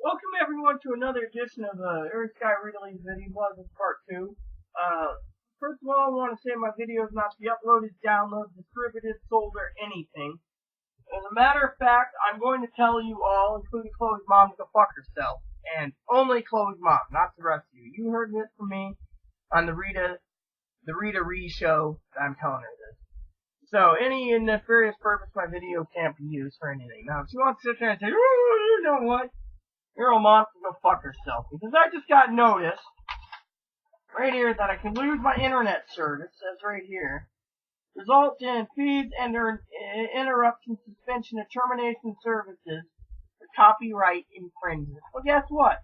Welcome everyone to another edition of Earth Sky Riddley's Video Vlogs Part 2. First of all, I want to say my video is not to be uploaded, downloaded, distributed, sold, or anything. As a matter of fact, I'm going to tell you all, including Chloe's mom, to go fuck herself. And only Chloe's mom, not the rest of you. You heard this from me on the Rita Ree show. I'm telling her this. So, any nefarious purpose my video can't be used for anything. Now, if she wants to sit there and say, oh, you know what? Your old mom can go fuck herself. Because I just got notice right here that I can lose my internet service. That's right here. Results in feeds and interruption, suspension, and termination services for copyright infringement. Well, guess what?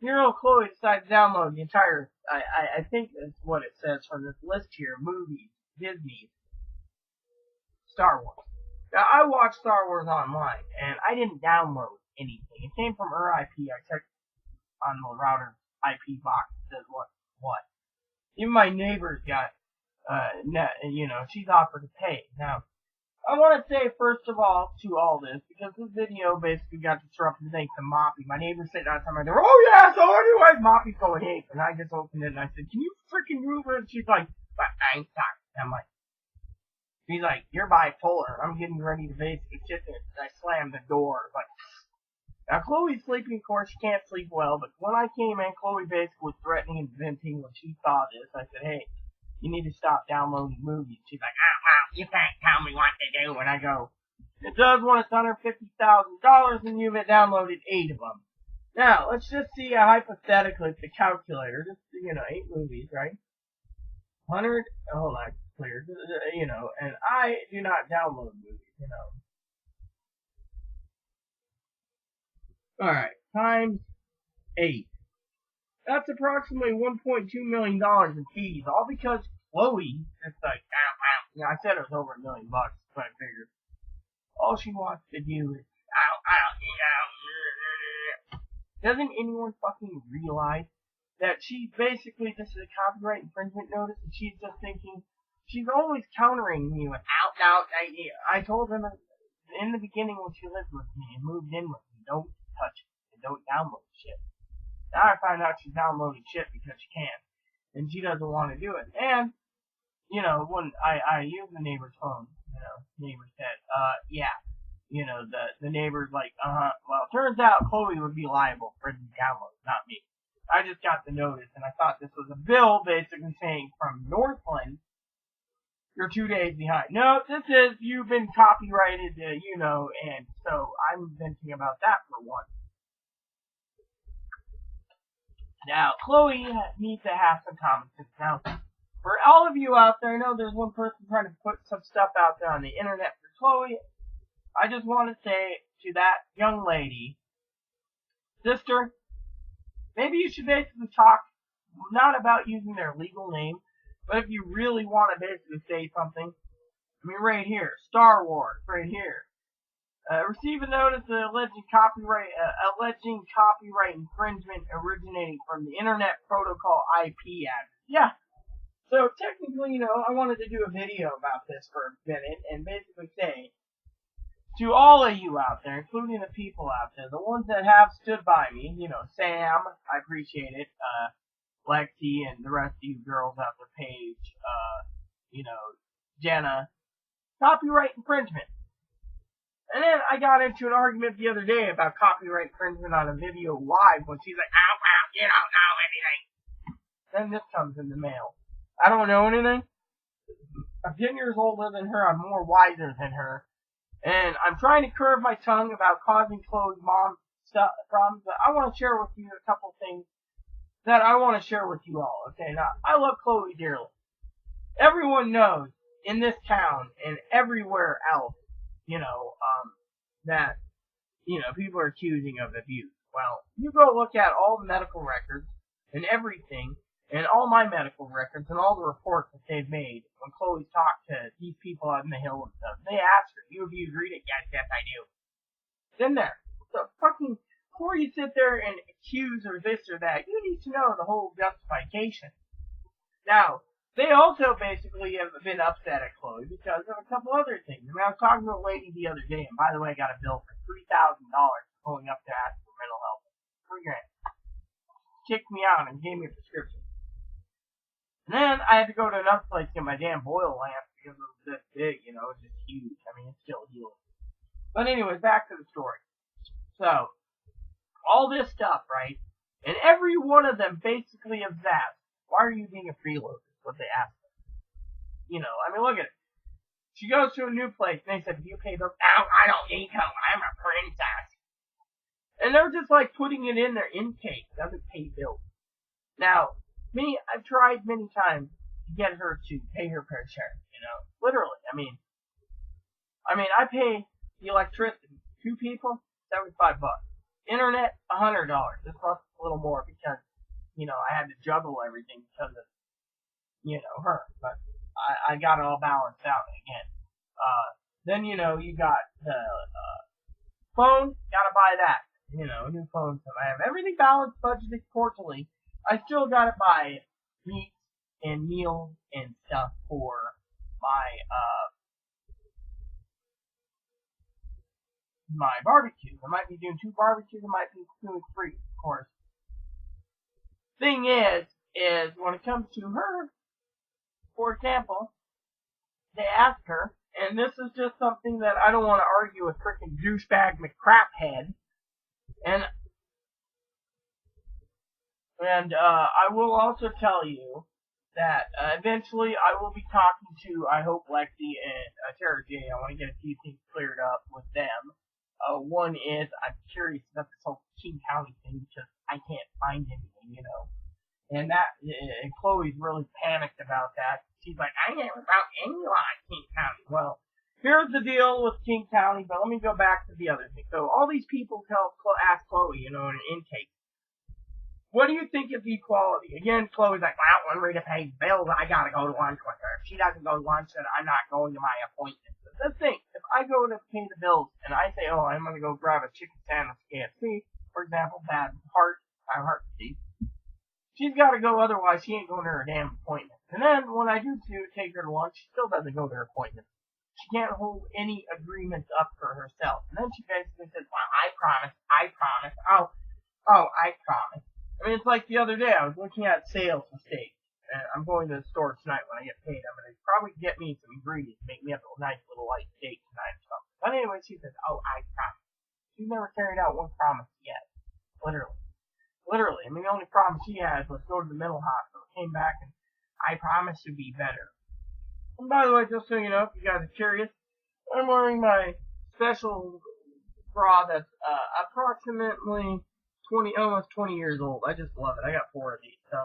Your old Chloe decided to download the entire, I think that's what it says from this list here, movies, Disney, Star Wars. Now, I watched Star Wars online, and I didn't download anything. It came from her IP. I checked on the router's IP box. It says what. Even my neighbor's got, she's offered to pay. Now, I want to say, first of all, to all this, because this video basically got disrupted thanks to Moppy. My neighbor said outside my door, oh yeah, so anyways, Moppy's going ape. And I just opened it and I said, can you freaking move her? And she's like, but I ain't sorry. I'm like, she's like, you're bipolar. I'm getting ready to basically kiss it. And I slammed the door. Like, now Chloe's sleeping, of course, she can't sleep well, but when I came in, Chloe basically was threatening and venting when she saw this. I said, hey, you need to stop downloading movies. She's like, oh, well, you can't tell me what to do. And I go, it does when it's under $50,000 and you've downloaded 8 of them. Now, let's just see hypothetically the calculator, just, 8 movies, right? 100, hold on, clear, and I do not download movies, Alright, times 8. That's approximately $1.2 million in fees, all because Chloe is like, I said it was over $1 million, but I figured all she wants to do is, Doesn't anyone fucking realize that she's basically just a copyright infringement notice, and she's just thinking, she's always countering me with, I told them in the beginning when she lived with me and moved in with me, don't touch it and don't download shit. Now I find out she's downloading shit because she can, and she doesn't want to do it. And, when I use the neighbor's phone, neighbor said, the neighbor's like, well, it turns out Chloe would be liable for the download, not me. I just got the notice, and I thought this was a bill basically saying from Northland, you're 2 days behind. No, this is, you've been copyrighted, and so I'm venting about that for one. Now, Chloe needs to have some common sense. Now, for all of you out there, I know there's one person trying to put some stuff out there on the internet for Chloe. I just want to say to that young lady, sister, maybe you should basically talk not about using their legal name, but if you really want to basically say something, right here, Star Wars, right here. Receive a notice alleging copyright infringement originating from the Internet Protocol IP address. Yeah. So technically, I wanted to do a video about this for a minute and basically say to all of you out there, including the people out there, the ones that have stood by me, Sam, I appreciate it, Lexi, and the rest of you girls out there, Paige, Jenna, copyright infringement. And then I got into an argument the other day about copyright infringement on a video live when she's like, you don't know anything. Then this comes in the mail. I don't know anything. I'm 10 years older than her. I'm more wiser than her. And I'm trying to curb my tongue about causing Chloe's mom problems, but I want to share with you a couple things that I want to share with you all. Okay, now, I love Chloe dearly. Everyone knows in this town and everywhere else, that, people are accusing of abuse. Well, you go look at all the medical records and everything, and all my medical records and all the reports that they've made when Chloe's talked to these people out in the hill and stuff. They asked her, you read it? Yes, I do. It's in there. So fucking, before you sit there and accuse or this or that, you need to know the whole justification. Now, they also basically have been upset at Chloe because of a couple other things. I was talking to a lady the other day, and by the way, I got a bill for $3,000 going up to ask for mental health kicked me out and gave me a prescription. And then I had to go to another place to get my damn boil lamp because it was this big, you know, it's just huge. I mean, it's still healing. But anyways, back to the story. So, all this stuff, right? And every one of them basically is that. Why are you being a freeloader? Is what they asked her. You know, I mean, look at it. She goes to a new place, and they said, do you pay bills? No, I don't need to. I'm a princess. And they're just like putting it in their intake. Doesn't pay bills. Now, me, I've tried many times to get her to pay her fair share, you know. Literally, I mean, I pay the electricity. 2 people, $75. Internet, $100. This costs a little more because, you know, I had to juggle everything because of, you know, her. But I got it all balanced out again. Then, you know, you got the phone, gotta buy that. You know, a new phone. So I have everything balanced, budgeted quarterly. I still gotta buy meat and meals and stuff for my barbecue. I might be doing 2 barbecues, I might be doing 3, of course. Thing is when it comes to her, for example, they ask her, and this is just something that I don't want to argue with frickin' douchebag McCraphead, and I will also tell you that eventually I will be talking to, I hope, Lexi and Tara J. I want to get a few things cleared up with them. One is, I'm curious about this whole King County thing because I can't find anything, you know. And Chloe's really panicked about that. She's like, I never found any law in King County. Well, here's the deal with King County, but let me go back to the other thing. So all these people ask Chloe, you know, in an intake, what do you think of equality? Again, Chloe's like, well, when Rita pays bills, I gotta go to lunch with her. If she doesn't go to lunch, then I'm not going to my appointment. But the thing, if I go to pay the bills and I say, oh, I'm gonna go grab a chicken sandwich at KFC, for example, bad heart disease, she's gotta go, otherwise she ain't going to her damn appointment. And then when I do take her to lunch, she still doesn't go to her appointment. She can't hold any agreements up for herself. And then she basically says, well, I promise. Oh, I promise. I mean, it's like the other day, I was looking at sales mistakes, and I'm going to the store tonight when I get paid. I'm going to probably get me some ingredients, make me up a nice little light steak tonight or something. But anyway, she says, oh, I promise. She's never carried out one promise yet. Literally. I mean, the only promise she had was go to the mental hospital. Came back and I promise to be better. And by the way, just so you know, if you guys are curious, I'm wearing my special bra that's approximately almost 20 years old. I just love it. I got 4 of these, so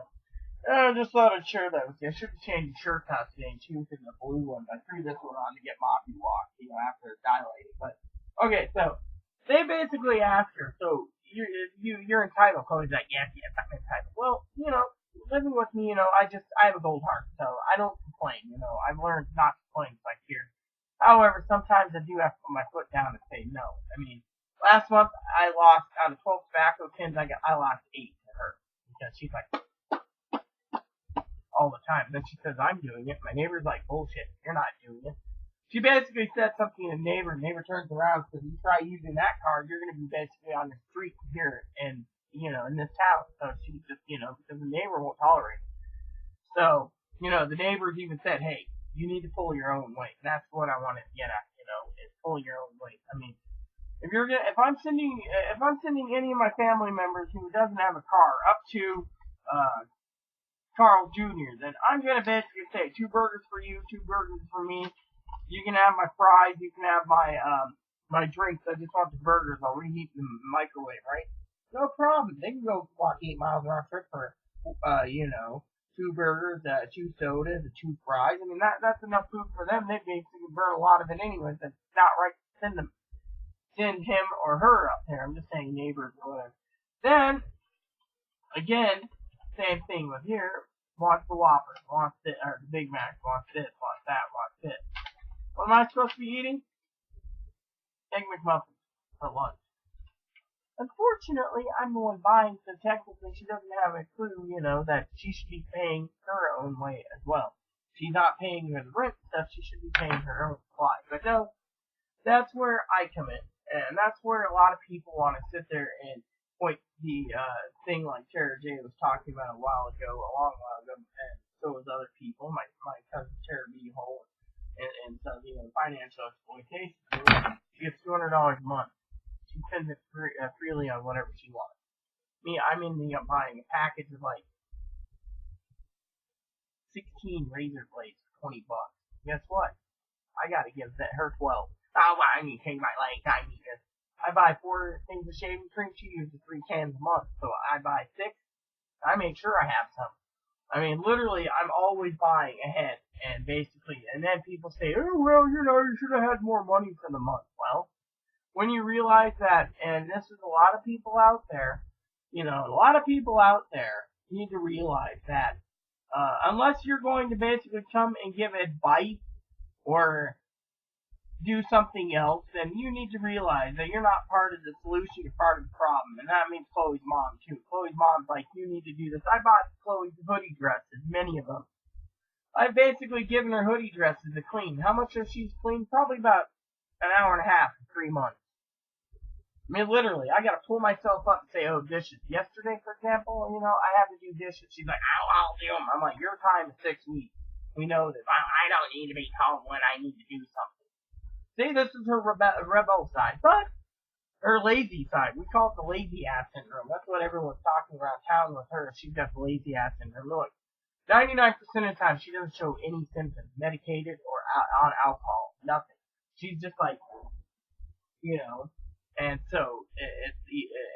I just thought I'd share that with you. I should have changed the shirt out today and choosing the blue one, but I threw this one on to get Moppy walked, you know, after it dilated. But okay, so they basically asked her, so you're entitled. Chloe's like, yes, I'm entitled. Well, you know, living with me, you know, I have a gold heart, so I don't complain. You know, I've learned not to complain like here. However, sometimes I do have to put my foot down and say no. I mean, last month, I lost, out of 12 tobacco tins, I lost 8 to her. Because she's like, all the time. Then she says, I'm doing it. My neighbor's like, bullshit, you're not doing it. She basically said something to the neighbor. Neighbor turns around and says, if you try using that card, you're going to be basically on the street here and, you know, in this town. So she just, you know, because the neighbor won't tolerate it. So, you know, the neighbors even said, hey, you need to pull your own weight. And that's what I wanted to get at, you know, is pull your own weight. I mean, if I'm sending any of my family members who doesn't have a car up to Carl Jr., then I'm gonna basically say 2 burgers for you, 2 burgers for me. You can have my fries, you can have my drinks. I just want the burgers. I'll reheat them in the microwave, right? No problem. They can go walk 8 miles round trip for you know, 2 burgers, 2 sodas, 2 fries. I mean that's enough food for them. They basically burn a lot of it anyway. So it's not right to send him or her up there. I'm just saying neighbors or whatever. Then, again, same thing with here. Wants the Whopper, wants the Big Mac, wants this, wants that, wants this. What am I supposed to be eating? Egg McMuffins for lunch. Unfortunately, I'm the one buying, so technically she doesn't have a clue, you know, that she should be paying her own way as well. She's not paying her the rent stuff, she should be paying her own supply. But no, that's where I come in. And that's where a lot of people want to sit there and point thing like Tara J was talking about a long while ago, and so was other people. My cousin Tara B. Hole and so financial exploitation. She gets $200 a month. She spends it freely on whatever she wants. Me, I'm ending up buying a package of like 16 razor blades for $20. Guess what? I gotta give her 12. Oh, I need to take my leg. I need this. I buy 4 things of shaving cream. She uses 3 cans a month, so I buy 6. I make sure I have some. I mean, literally, I'm always buying ahead, and basically, and then people say, oh, well, you should have had more money for the month. Well, when you realize that, and this is a lot of people out there, need to realize that, unless you're going to basically come and give advice, or do something else, then you need to realize that you're not part of the solution, you're part of the problem. And that means Chloe's mom, too. Chloe's mom's like, you need to do this. I bought Chloe's hoodie dresses, many of them. I've basically given her hoodie dresses to clean. How much has she cleaned? Probably about an hour and a half in 3 months. I mean, literally, I gotta pull myself up and say, oh, dishes. Yesterday, for example, I had to do dishes. She's like, I'll do them. I'm like, your time is 6 weeks. We know this. I don't need to be home when I need to do something. See, this is her rebel side, but her lazy side. We call it the lazy ass syndrome. That's what everyone's talking around town with her. She's got the lazy ass syndrome. Look, 99% of the time, she doesn't show any symptoms, medicated or on alcohol, nothing. She's just like, and so,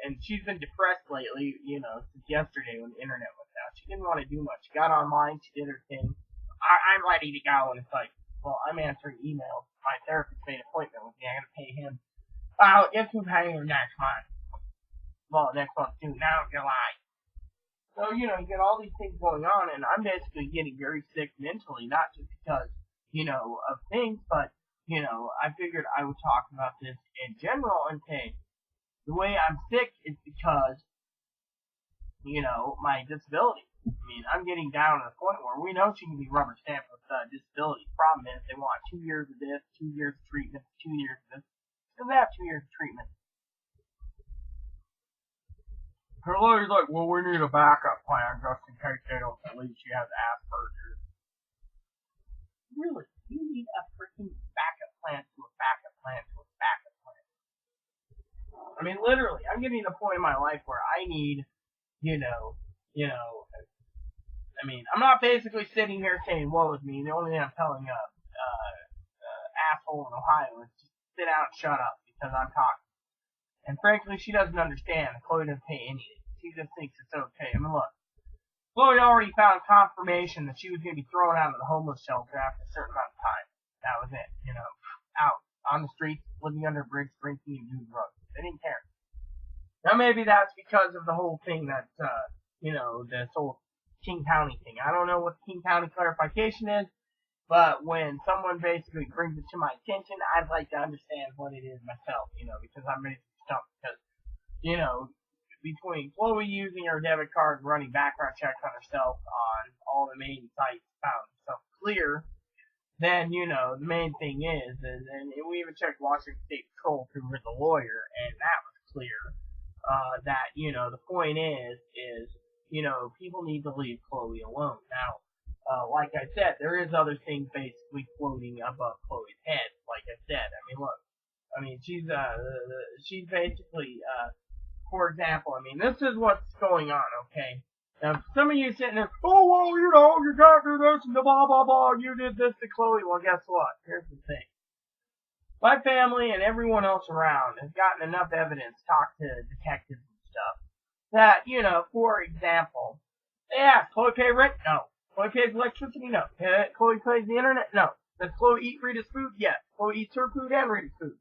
and she's been depressed lately, since yesterday when the internet went down. She didn't want to do much. She got online, she did her thing. I'm ready to go, and it's like, well, I'm answering emails. My therapist made an appointment with me. I gotta pay him. Well, guess who's paying him next month? Well, next month too. Now July. So, you get all these things going on, and I'm basically getting very sick mentally, not just because, of things, but, I figured I would talk about this in general and say, the way I'm sick is because, my disability. I mean, I'm getting down to the point where we know she can be rubber stamped with disability. Problem is, they want 2 years of this, 2 years of treatment, 2 years of this. She doesn't have 2 years of treatment. Her lawyer's like, well, we need a backup plan just in case they don't believe she has Asperger's. Really? You need a freaking backup plan to a backup plan to a backup plan. I mean, literally, I'm getting to the point in my life where I need, I mean, I'm not basically sitting here saying, woe is me. The only thing I'm telling asshole in Ohio is just sit down and shut up because I'm talking. And frankly, she doesn't understand. Chloe doesn't pay anything. She just thinks it's okay. I mean, look. Chloe already found confirmation that she was going to be thrown out of the homeless shelter after a certain amount of time. That was it. Out on the streets, living under a bridge, drinking and doing drugs. They didn't care. Now maybe that's because of the whole thing that, this whole King County thing. I don't know what the King County clarification is, but when someone basically brings it to my attention, I'd like to understand what it is myself, because I'm ready to stump. Because, between Chloe using her debit card and running background checks on herself on all the main sites found herself clear, then, the main thing is, and we even checked Washington State Patrol through the lawyer, and that was clear, that, the point is, people need to leave Chloe alone. Now, like I said, there is other things basically floating above Chloe's head. Like I said, I mean, look, she's basically, for example, this is what's going on, okay? Now, some of you sitting there, oh, well, you can't do this, and blah, blah, blah, you did this to Chloe. Well, guess what? Here's the thing. My family and everyone else around has gotten enough evidence, talked to detectives and stuff, that, for example, yeah, Chloe pay rent? No. Chloe pays electricity? No. Chloe pays the internet? No. Does Chloe eat Rita's food? Yes. Chloe eats her food and Rita's food.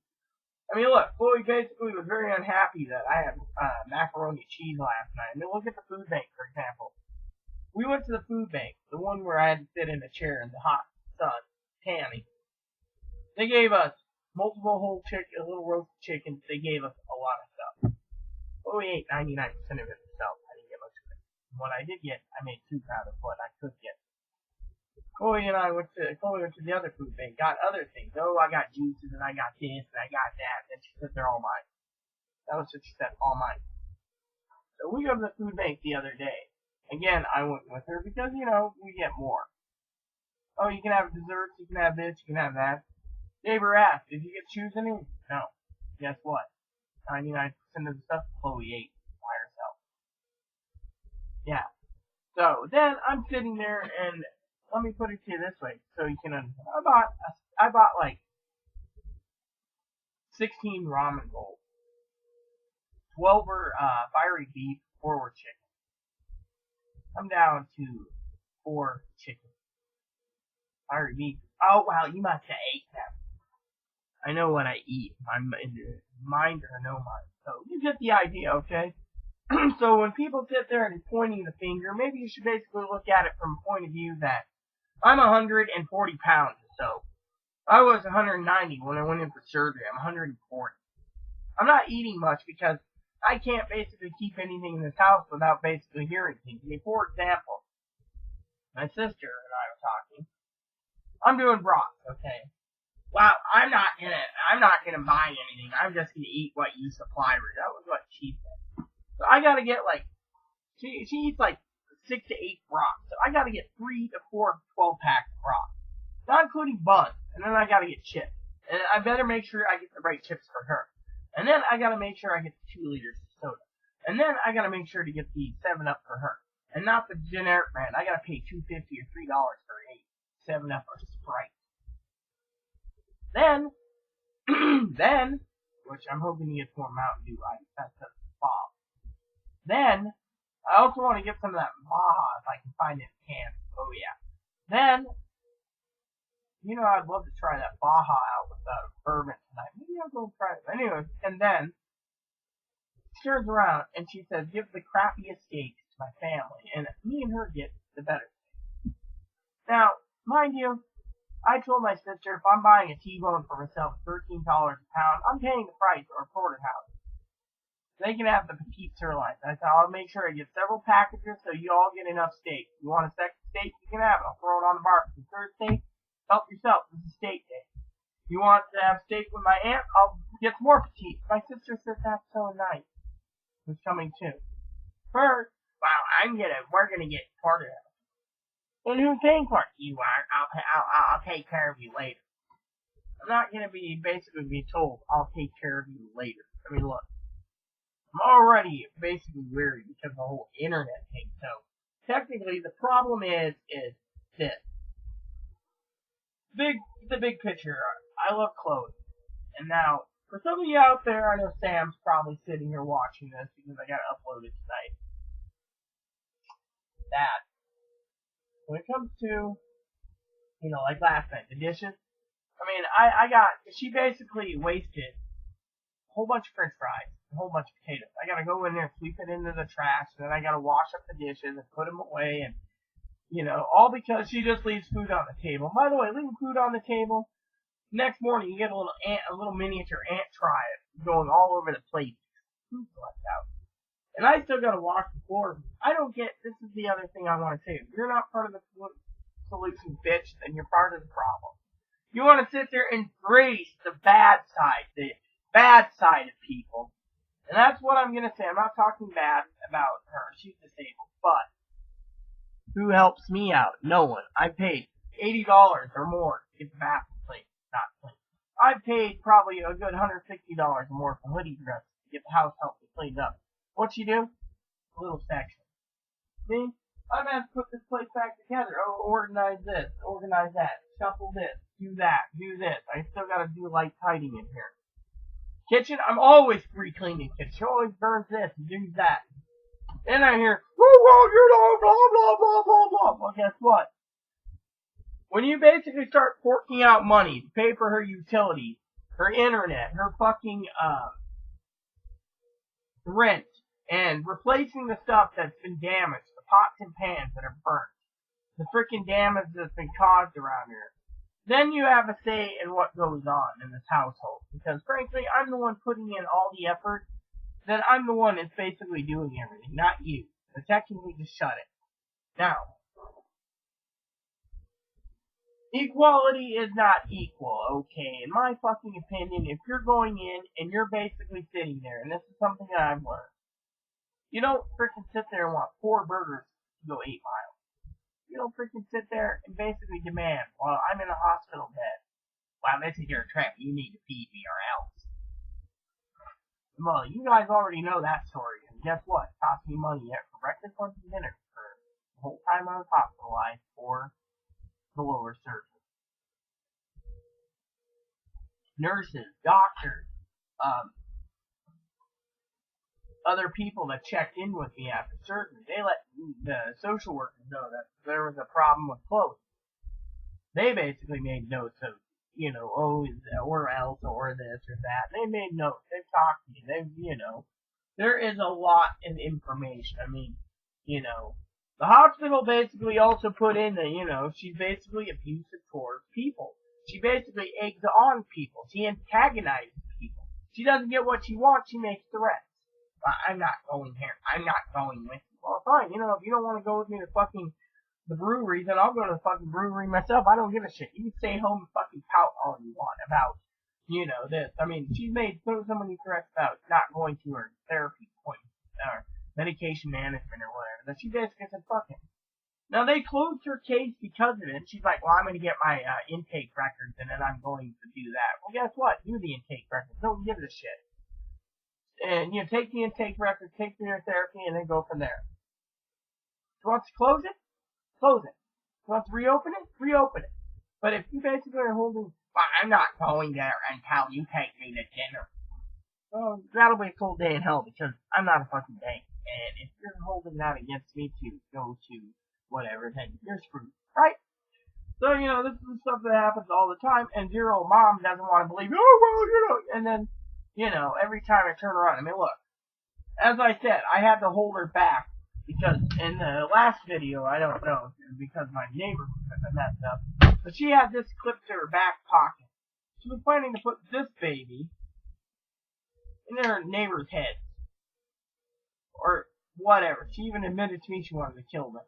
I mean, look, Chloe basically was very unhappy that I had macaroni and cheese last night. I mean, look at the food bank, for example. We went to the food bank, the one where I had to sit in a chair in the hot sun, tanning. They gave us multiple whole chicken, little roasted chickens. They gave us a lot of stuff. Chloe ate 99% of it herself. I didn't get much of it. What I did get, I made soup out of what I could get. Chloe went to the other food bank, got other things. Oh, I got juices, and I got this, and I got that. And she said they're all mine. That was what she said, all mine. So So we go to the food bank the other day. Again, I went with her because, you know, we get more. Oh, you can have desserts, you can have this, you can have that. Neighbor asked, did you get shoes any? No. Guess what? 99% of the stuff Chloe ate by herself. Yeah. So then I'm sitting there, and let me put it to you this way, so you can understand. I bought like 16 ramen bowls, 12 were fiery beef, 4 were chicken. I'm down to 4 chicken. Fiery beef. Oh wow, you must have ate them. I know what I eat. I'm mind or no mind. So you get the idea, okay? So when people sit there and pointing the finger, maybe you should basically look at it from a point of view that I'm 140 pounds or so. I was 190 when I went in for surgery. I'm 140. I'm not eating much because I can't basically keep anything in this house without basically hearing things. I mean, for example, my sister and I were talking. I'm doing broth, okay? Wow, I'm not gonna buy anything. I'm just gonna eat what you supply me. That was what she said. So I gotta get like, she eats like 6 to 8 broths. So I gotta get 3 to 4 12-pack broths. Not including buns. And then I gotta get chips. And I better make sure I get the right chips for her. And then I gotta make sure I get the 2 liters of soda. And then I gotta make sure to get the 7-Up for her. And not the generic brand. I gotta pay $2.50 or $3 for a 7-Up or Sprite. Then, which I'm hoping to get more Mountain Dew. That's a Bob. Then, I also want to get some of that Baja if I can find it in cans. Oh yeah. Then, you know, I'd love to try that Baja out with bourbon tonight. Maybe I'll go try it. Anyway, and then she turns around and she says, "Give the crappiest steaks to my family," and me and her get the better steak. Now, mind you, I told my sister if I'm buying a T-bone for myself, $13 a pound, I'm paying the price or a porterhouse. They can have the petite sirloin. I said, I'll make sure I get several packages so you all get enough steak. You want a second steak, you can have it. I'll throw it on the barbecue. Third steak, help yourself. This is steak day. You want to have steak with my aunt? I'll get some more petite. My sister said that's so nice. Who's coming too? First, wow, we're gonna get porterhouse. And who's paying for it? You are. I'll take care of you later. I'm not gonna be told I'll take care of you later. I mean, look, I'm already basically weary because of the whole internet thing. So technically, the problem is this. The big picture. I love Chloe, and now for some of you out there, I know Sam's probably sitting here watching this because I gotta upload it tonight. That. When it comes to, you know, like last night, the dishes, I mean, she basically wasted a whole bunch of french fries, a whole bunch of potatoes. I gotta go in there and sweep it into the trash, and then I gotta wash up the dishes and put them away, and, you know, all because she just leaves food on the table. By the way, leaving food on the table, next morning you get a little miniature ant tribe going all over the plate. Food's left out. And I still gotta wash the floor. I don't get, this is the other thing I want to say. If you're not part of the solution, bitch, then you're part of the problem. You want to sit there and embrace the bad side of people. And that's what I'm gonna say. I'm not talking bad about her. She's disabled. But, who helps me out? No one. I paid $80 or more to get the bathroom clean. Not clean. I've paid probably a good $160 or more for hoodie dress to get the house healthy cleaned up. What'd she do? A little section. Me? I'm gonna have to put this place back together. Oh, organize this, organize that, shuffle this, do that, do this. I still gotta do light tidying in here. Kitchen, I'm always re-cleaning kitchen. She always burns this and does that. Then I hear, oh, you know, blah, blah, blah, blah, blah. Well, guess what? When you basically start forking out money to pay for her utilities, her internet, her fucking, rent, and replacing the stuff that's been damaged, the pots and pans that are burnt, the freaking damage that's been caused around here, then you have a say in what goes on in this household. Because frankly, I'm the one putting in all the effort, then I'm the one that's basically doing everything, not you. So technically, just shut it. Now, equality is not equal, okay? In my fucking opinion, if you're going in and you're basically sitting there, and this is something that I've learned, You don't freaking sit there and want 4 burgers to go 8 miles. You don't freaking sit there and basically demand, well, I'm in a hospital bed. Wow, this is your trip. You need to feed me or else. Well, you guys already know that story. And guess what? It cost me money for breakfast, lunch, and dinner for the whole time I was hospitalized for the lower surgery. Nurses, doctors, other people that checked in with me after surgery, they let the social workers know that there was a problem with clothes. They basically made notes of, oh, or else, or this, or that. They made notes. They've talked to me. There is a lot of information. I mean, the hospital basically also put in that, she's basically abusive towards people. She basically eggs on people. She antagonizes people. She doesn't get what she wants, she makes threats. I'm not going here. I'm not going with you. Well, fine. If you don't want to go with me to fucking the brewery, then I'll go to the fucking brewery myself. I don't give a shit. You can stay home and fucking pout all you want about, this. I mean, she's made so many threats about not going to her therapy appointment or medication management or whatever that she basically said, fuck him. Now, they closed her case because of it. She's like, well, I'm going to get my intake records and then I'm going to do that. Well, guess what? Do the intake records. Don't give a shit. And, take the intake records, take your therapy, and then go from there. She wants to close it? Close it. She wants to reopen it? Reopen it. But if you basically are holding, well, I'm not going there until you take me to dinner. Well, that'll be a cold day in hell because I'm not a fucking bank. And if you're holding that against me to go to whatever, then you're screwed. Right? So, this is the stuff that happens all the time, and dear old mom doesn't want to believe, oh, well, and then, every time I turn around, I mean, look, as I said, I had to hold her back, because in the last video, I don't know, because my neighbor messed up, but she had this clipped to her back pocket. She was planning to put this baby in her neighbor's head, or whatever. She even admitted to me she wanted to kill them.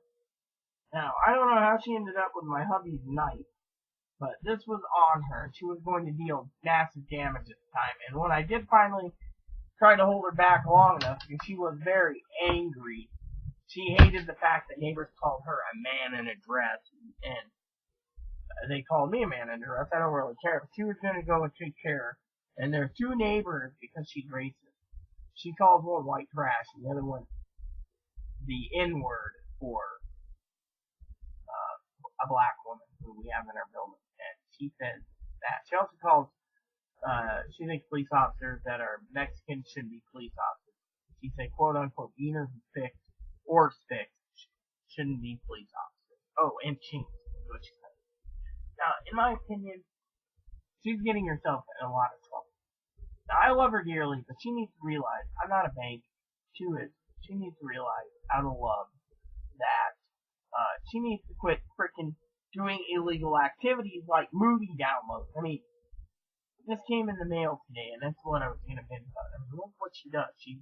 Now, I don't know how she ended up with my hubby's knife, but this was on her. She was going to deal massive damage at the time. And when I did finally try to hold her back long enough, because she was very angry, she hated the fact that neighbors called her a man in a dress, and they called me a man in a dress. I don't really care. But she was going to go and take care. And there's 2 neighbors, because she's racist. She calls one white trash, and the other one the N-word for a black woman who we have in our building. And she says that. She also calls, she thinks police officers that are Mexican shouldn't be police officers. She said, quote unquote, beaners and sticks, or sticks, shouldn't be police officers. Oh, and chinks, is what she said. Now, in my opinion, she's getting herself in a lot of trouble. Now, I love her dearly, but she needs to realize, I'm not a bank. She needs to realize, out of love, that she needs to quit frickin' doing illegal activities like movie downloads. I mean, this came in the mail today, and that's what I was gonna binge about. I mean, look what she does. She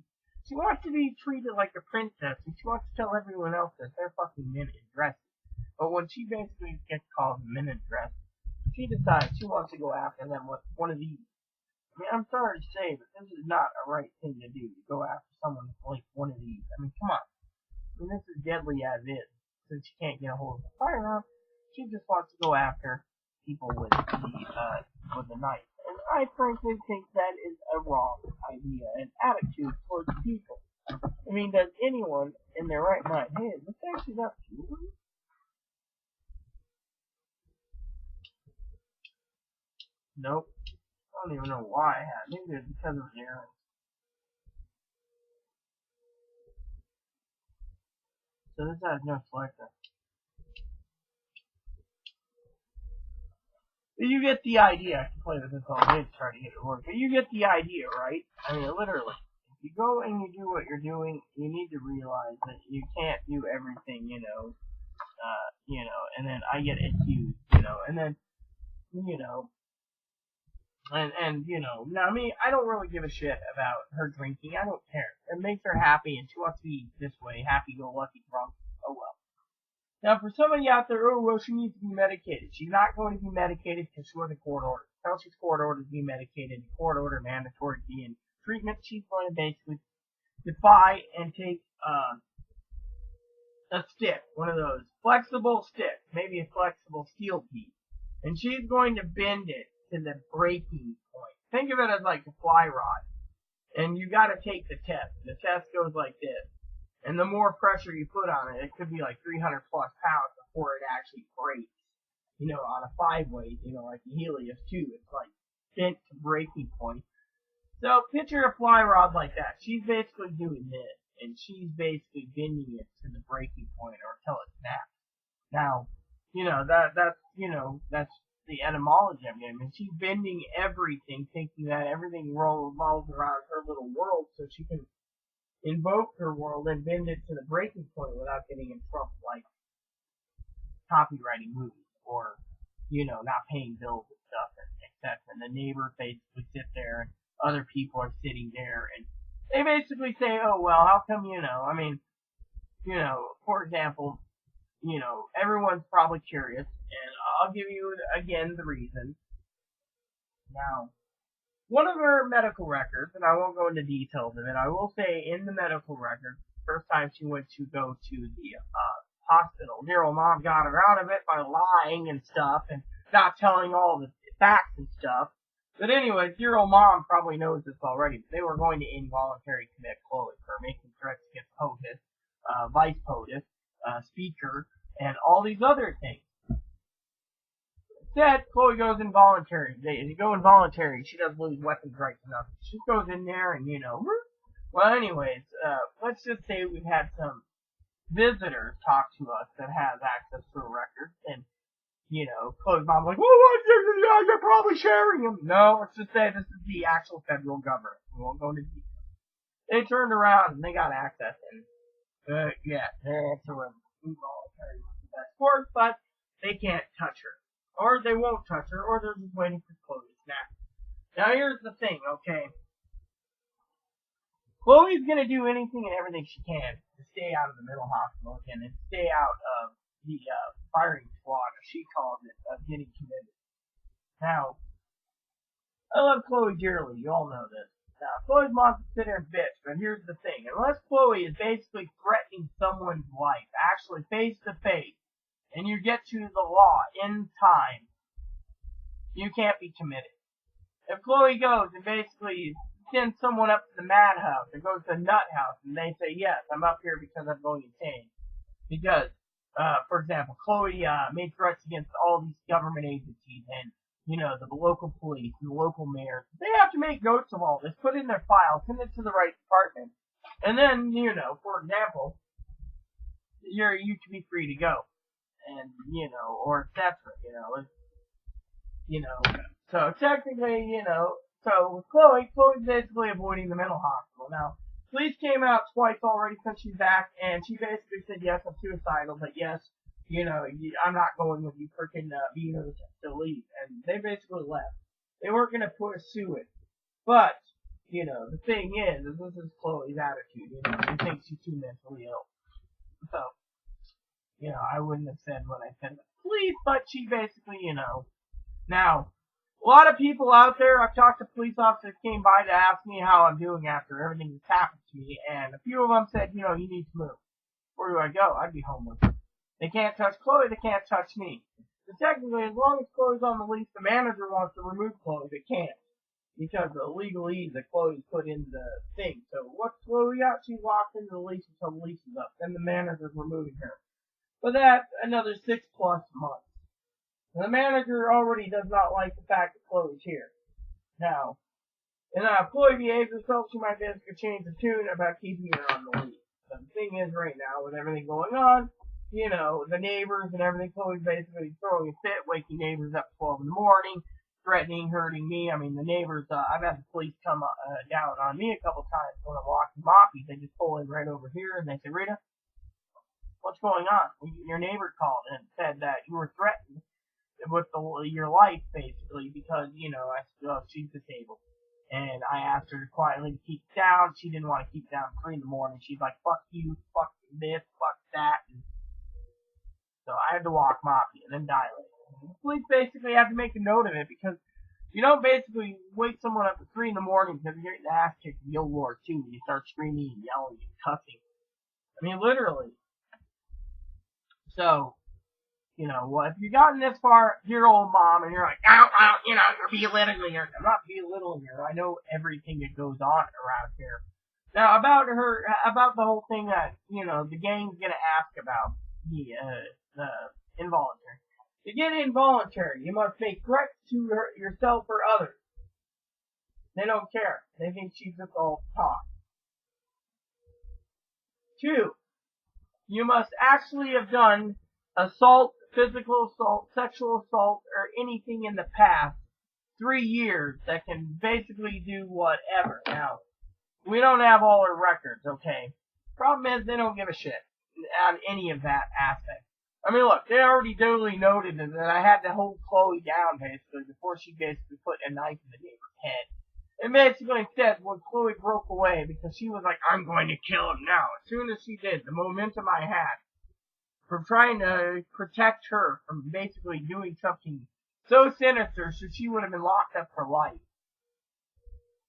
wants to be treated like a princess, and she wants to tell everyone else that they're fucking men in dresses. But when she basically gets called men in dress, she decides she wants to go after them with one of these. I mean, I'm sorry to say, but this is not a right thing to do, to go after someone with like one of these. I mean, come on. I mean, this is deadly as is. Since she can't get a hold of a firearm, she just wants to go after people with the knife. And I frankly think that is a wrong idea and attitude towards people. I mean, does anyone in their right mind, hey, is this actually not jewelry? Nope. I don't even know why I had. Maybe it's because of the errand. So this has no selector. You get the idea. I can play with this all day to try to get it work. But you get the idea, right? I mean, literally. If you go and you do what you're doing, you need to realize that you can't do everything, and then I get accused, and then, now me, I don't really give a shit about her drinking. I don't care. It makes her happy, and she wants to be this way, happy-go-lucky drunk. Oh well. Now, for somebody out there, oh well, she needs to be medicated. She's not going to be medicated because she was a court order. Until she's court ordered to be medicated, court order mandatory to be in treatment, she's going to basically defy and take a stick, one of those flexible sticks, maybe a flexible steel piece, and she's going to bend it to the breaking point. Think of it as like a fly rod, and you got to take the test. The test goes like this, and the more pressure you put on it, it could be like 300 plus pounds before it actually breaks. You know, on a 5-weight, you know, like the Helios 2, it's like bent to breaking point. So picture a fly rod like that. She's basically doing this, and she's basically bending it to the breaking point or until it snaps. Now, you know, that's the etymology of it. I mean, she's bending everything, thinking that everything revolves around her little world, so she can invoke her world and bend it to the breaking point without getting in trouble, like copywriting movies or, you know, not paying bills and stuff, etc. And the neighbor basically sits there and other people are sitting there and they basically say, oh, well, how come, you know, I mean, you know, for example, you know, everyone's probably curious, and I'll give you, again, the reason. Now, one of her medical records, and I won't go into details of it, I will say in the medical record, first time she went to go to the hospital, dear old mom got her out of it by lying and stuff, and not telling all the facts and stuff. But anyway, dear old mom probably knows this already. They were going to involuntary commit Chloe for making threats against POTUS, Vice POTUS, Speaker, and all these other things. Instead, Chloe goes involuntary. They go involuntary. She doesn't lose weapons rights or nothing. She goes in there and, you know, well, anyways, let's just say we've had some visitors talk to us that has access to a record, and, you know, Chloe's mom's like, well, you're probably sharing them. No, let's just say this is the actual federal government. We won't go into detail. They turned around and they got access, and, yeah, that's a involuntary was the best course, but they can't touch her. Or they won't touch her, or they're just waiting for Chloe to snap. Now here's the thing, okay? Chloe's gonna do anything and everything she can to stay out of the mental hospital again and stay out of the firing squad, as she calls it, of getting committed. Now, I love Chloe dearly, you all know this. Now, Chloe's mom's a bitter bitch, but here's the thing. Unless Chloe is basically threatening someone's life, actually face to face, and you get to the law in time, you can't be committed. If Chloe goes and basically sends someone up to the madhouse or goes to the nut house and they say, yes, I'm up here because I'm going insane. Because, for example, Chloe made threats against all these government agencies and, you know, the local police and the local mayors. They have to make notes of all this, put it in their file, send it to the right department. And then, you know, for example, you can be free to go. And, you know, or etc., so technically, you know, so with Chloe's basically avoiding the mental hospital. Now, police came out twice already since she's back, and she basically said, yes, I'm suicidal, but yes, you know, I'm not going with you freaking being able to leave. And they basically left. They weren't going to pursue it. But, you know, the thing is this is Chloe's attitude, you know, she thinks she's too mentally ill. So, you know, I wouldn't have said what I said, please, but she basically, you know. Now, a lot of people out there, I've talked to police officers came by to ask me how I'm doing after everything that's happened to me, and a few of them said, you know, you need to move. Where do I go? I'd be homeless. They can't touch Chloe, they can't touch me. So technically, as long as Chloe's on the lease, the manager wants to remove Chloe, they can't. Because of the legalese that Chloe's put into the thing. So what's Chloe got? She's locked into the lease until the lease is up. Then the manager's removing her. But that's another 6+ months. And the manager already does not like the fact that Chloe's here. Now, and if Chloe behaves herself, she might be able to change the tune about keeping her on the lease. But the thing is, right now, with everything going on, you know, the neighbors and everything, Chloe's basically throwing a fit, waking neighbors up at 12 in the morning, threatening, hurting me. I mean, the neighbors, I've had the police come down on me a couple times when I'm walking Moppy. They just pull in right over here and they say, Rita, what's going on? Your neighbor called and said that you were threatened with your life, basically, because, you know, she's disabled. And I asked her quietly to keep it down. She didn't want to keep it down at 3 in the morning. She's like, fuck you, fuck this, fuck that. And so I had to walk Moppy and then dilate. The police basically have to make a note of it because You don't basically wake someone up at 3 in the morning because you're getting the ass kicked in Guild Wars 2 and you start screaming and yelling and cussing. I mean, literally. So, well, if you've gotten this far, dear old mom, and you're like, ow, ow, you're belittling her. I'm not belittling her. I know everything that goes on around here. Now, about the whole thing that, the gang's gonna ask about, the involuntary. To get involuntary, you must make threats to yourself or others. They don't care. They think she's just all talk. 2, you must actually have done assault, physical assault, sexual assault, or anything in the past 3 years that can basically do whatever. Now, we don't have all her records, okay? Problem is, they don't give a shit on any of that aspect. I mean, look, they already duly noted that I had to hold Chloe down, basically, before she basically put a knife in the neighbor's head. And basically said when Chloe broke away, because she was like, I'm going to kill him now. As soon as she did, the momentum I had from trying to protect her from basically doing something so sinister, so she would have been locked up for life.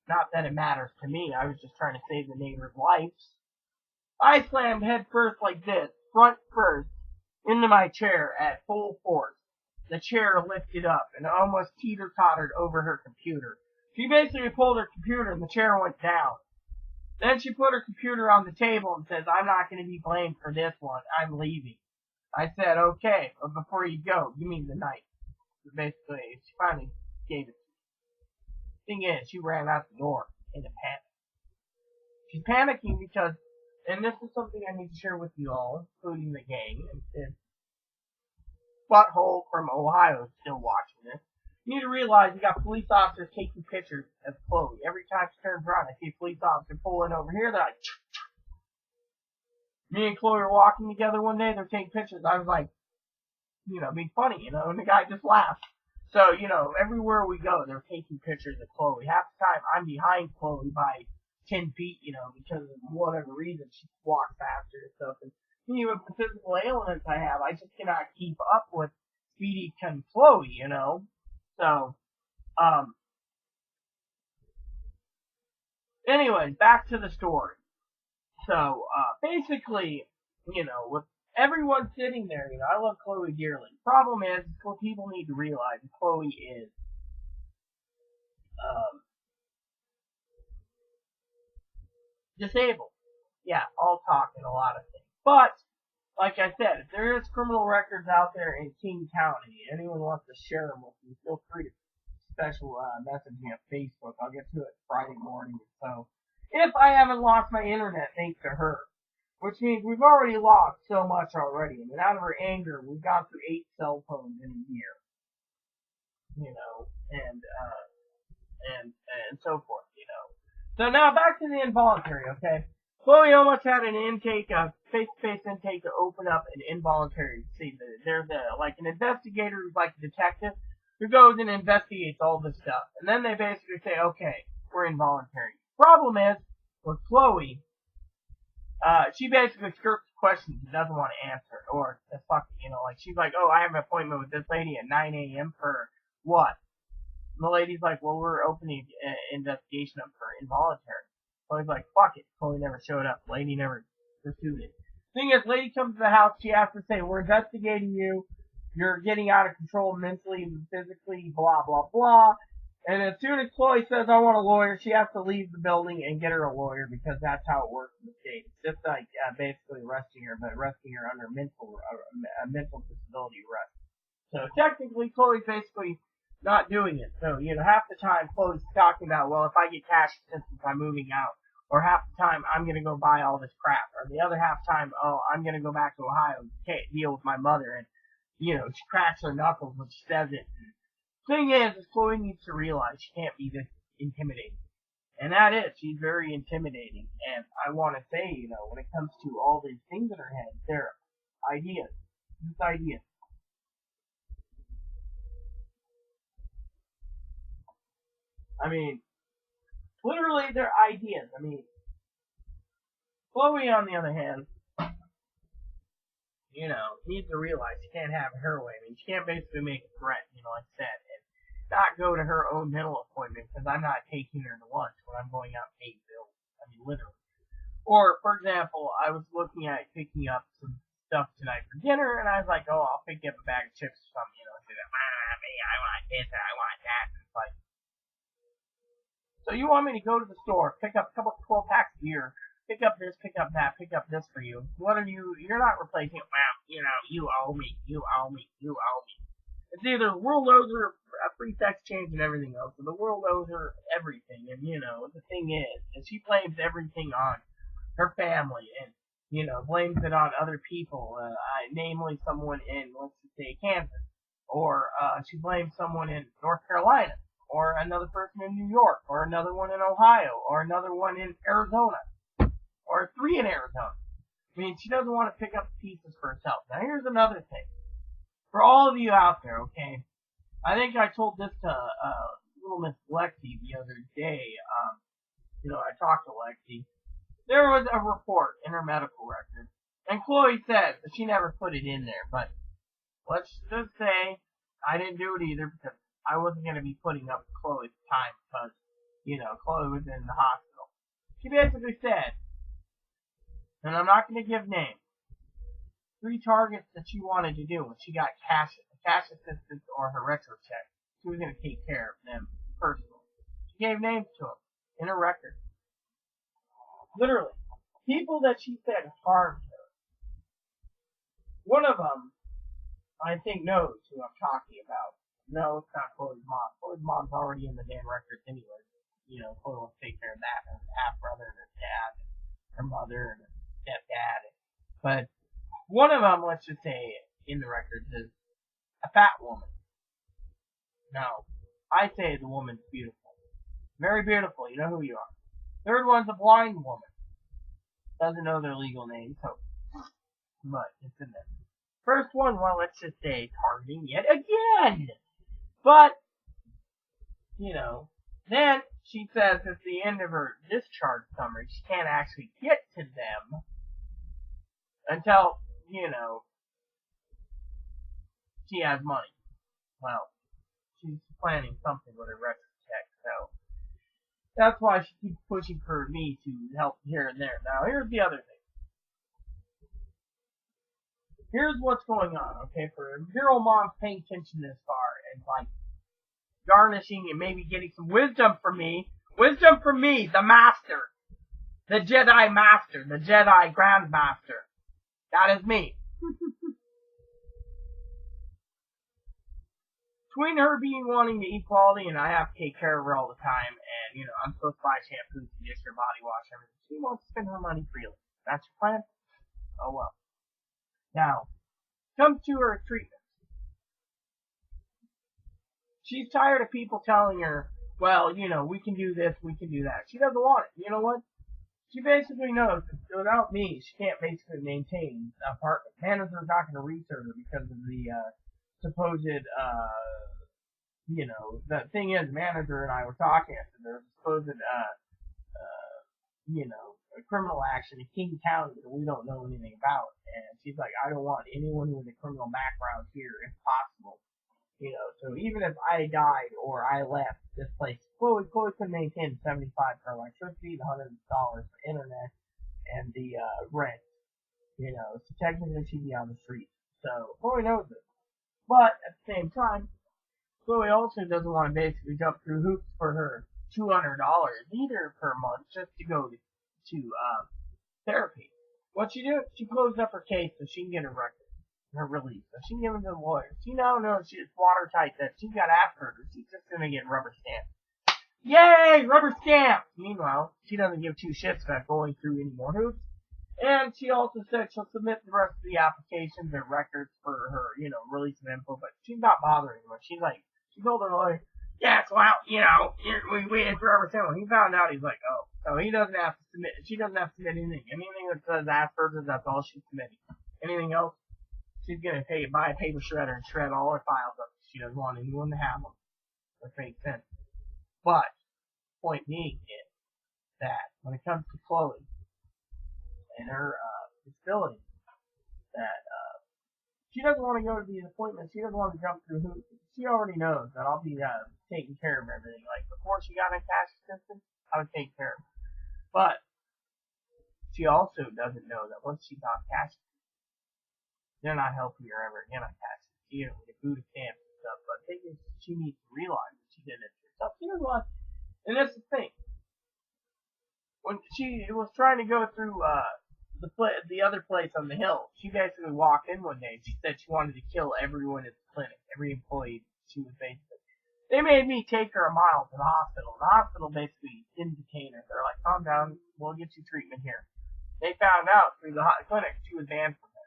Not that it matters to me, I was just trying to save the neighbor's lives. I slammed head first like this, front first, into my chair at full force. The chair lifted up and almost teeter-tottered over her computer. She basically pulled her computer and the chair went down. Then she put her computer on the table and says, I'm not going to be blamed for this one. I'm leaving. I said, okay, but before you go, give me the knife. So basically, she finally gave it to me. Thing is, she ran out the door in a panic. She's panicking because, and this is something I need to share with you all, including the gang, and Butthole from Ohio is still watching this. You need to realize you got police officers taking pictures of Chloe. Every time she turns around, I see a police officer pulling over here. They're like, me and Chloe were walking together one day. They're taking pictures. I was like, being funny, and the guy just laughed. So, everywhere we go, they're taking pictures of Chloe. Half the time, I'm behind Chloe by 10 feet, because of whatever reason. She walks faster and stuff. And with the physical ailments I have, I just cannot keep up with Speedy and Chloe, So, anyways, back to the story. So, basically, with everyone sitting there, I love Chloe dearly. Problem is, what people need to realize is Chloe is, disabled. Yeah, all talk and a lot of things. But, like I said, if there is criminal records out there in King County, anyone wants to share them with me, feel free to message me on Facebook. I'll get to it Friday morning. So, if I haven't lost my internet thanks to her, which means we've already lost so much already. I mean, out of her anger, we've gone through 8 cell phones in a year, and so forth, So now back to the involuntary, okay? Chloe almost had an intake, a face-to-face intake to open up an involuntary. See, there's like an investigator who's like a detective who goes and investigates all this stuff. And then they basically say, okay, we're involuntary. Problem is, with Chloe, she basically skirts questions and doesn't want to answer. Or, she's like, oh, I have an appointment with this lady at 9 a.m. for what? And the lady's like, well, we're opening an investigation up for involuntary. Chloe's like, fuck it. Chloe never showed up. Lady never pursued it. Thing is, lady comes to the house, she has to say, we're investigating you. You're getting out of control mentally and physically, blah, blah, blah. And as soon as Chloe says, I want a lawyer, she has to leave the building and get her a lawyer because that's how it works in the state. It's just like basically arresting her, but arresting her under mental disability arrest. So technically, Chloe's basically not doing it. So, half the time Chloe's talking about, well, if I get cash assistance, I'm moving out. Or half the time, I'm going to go buy all this crap. Or the other half time, oh, I'm going to go back to Ohio and deal with my mother. And, she cracks her knuckles when she says it. Thing is Chloe needs to realize she can't be this intimidating. And that is, she's very intimidating. And I want to say, when it comes to all these things in her head, they're ideas. Just ideas. I mean, literally, they're ideas. I mean, Chloe, on the other hand, needs to realize she can't have it her way. I mean, she can't basically make a threat, like I said. And not go to her own dental appointment because I'm not taking her to lunch when I'm going out paying bills. I mean, literally. Or, for example, I was looking at picking up some stuff tonight for dinner, and I was like, oh, I'll pick up a bag of chips or something, you know, and say that, I want this and I want that. And it's like, so you want me to go to the store, pick up a couple 12 packs of beer, pick up this, pick up that, pick up this for you. What are you're not replacing it. Well, you know, you owe me, you owe me, you owe me. It's either the world owes her a free sex change and everything else, or the world owes her everything. And, you know, the thing is she blames everything on her family and, you know, blames it on other people, namely someone in, let's just say, Kansas. Or she blames someone in North Carolina, or another person in New York, or another one in Ohio, or another one in Arizona, or 3 in Arizona. I mean, she doesn't want to pick up the pieces for herself. Now, here's another thing. For all of you out there, okay, I think I told this to little Miss Lexi the other day. You know, I talked to Lexi. There was a report in her medical record, and Chloe said that she never put it in there, but let's just say I didn't do it either because I wasn't going to be putting up Chloe's time because, you know, Chloe was in the hospital. She basically said, and I'm not going to give names, 3 targets that she wanted to do when she got cash assistance or her retro check. She was going to take care of them personally. She gave names to them in her record. Literally. People that she said harmed her. One of them, I think, knows who I'm talking about. No, it's not Chloe's mom. Chloe's mom's already in the damn records anyway. You know, Chloe will take care of that, and her half-brother, and her dad, and her mother, and her stepdad. But one of them, let's just say, in the records is a fat woman. Now, I say the woman's beautiful. Very beautiful, you know who you are. Third one's a blind woman. Doesn't know their legal name, so, but it's in there. First one, well, let's just say targeting yet again. But, you know, then she says at the end of her discharge summary, she can't actually get to them until, you know, she has money. Well, she's planning something with her retro check, so that's why she keeps pushing for me to help here and there. Now, here's the other thing. Here's what's going on, okay? For Hero Mom's paying attention this far and, like, garnishing and maybe getting some wisdom from me. Wisdom from me, the Master. The Jedi Master. The Jedi Grandmaster. That is me. Between her being wanting to equality and I have to take care of her all the time and, you know, I'm supposed to buy shampoo, conditioner, body wash, everything. She wants to spend her money freely. That's your plan? Oh well. Now, comes to her treatment. She's tired of people telling her, well, you know, we can do this, we can do that. She doesn't want it. You know what? She basically knows that without me, she can't basically maintain the apartment. Manager's not going to research her because of the supposed, you know, the thing is, manager and I were talking after there's supposed, you know, a criminal action in King County that we don't know anything about. And she's like, I don't want anyone with a criminal background here if possible. You know, so even if I died or I left this place, Chloe could maintain $75 for electricity, the $100 for internet, and the rent. You know, so technically she'd be on the street. So Chloe knows this. But at the same time, Chloe also doesn't want to basically jump through hoops for her $200 either per month just to go to therapy. What she do? She closed up her case so she can get her record, her release. So she can give it to the lawyer. She now knows she's watertight that she's got Asperger's. She's just gonna get rubber stamped. Yay! Rubber stamp! Meanwhile, she doesn't give 2 shits about going through any more hoops. And she also said she'll submit the rest of the applications and records for her, you know, release of info, but she's not bothering much. She's like, she told her lawyer, yes, well, you know, we waited for Robert Sandler. He found out, he's like, oh. So he doesn't have to submit, she doesn't have to submit anything. Anything that says Asperger's, that's all she's submitting. Anything else, she's gonna buy a paper shredder and shred all her files up. She doesn't want anyone to have them. That makes sense. But, point being is that when it comes to Chloe and her disability, that she doesn't want to go to the appointment. She doesn't want to jump through hoops. She already knows that I'll be taking care of everything. Like before she got a cash assistant, I would take care of her. But she also doesn't know that once she got cash, they're not helping her ever again on cash. You know, with the Buddha camp and stuff. But I think she needs to realize that she did it herself. She doesn't want, and that's the thing. When she was trying to go through the other place on the hill, she basically walked in one day and she said she wanted to kill everyone at the clinic, every employee she was basically. They made me take her a mile to the hospital. The hospital basically didn't detain her. They're like, calm down, we'll get you treatment here. They found out through the clinic she was banned from it.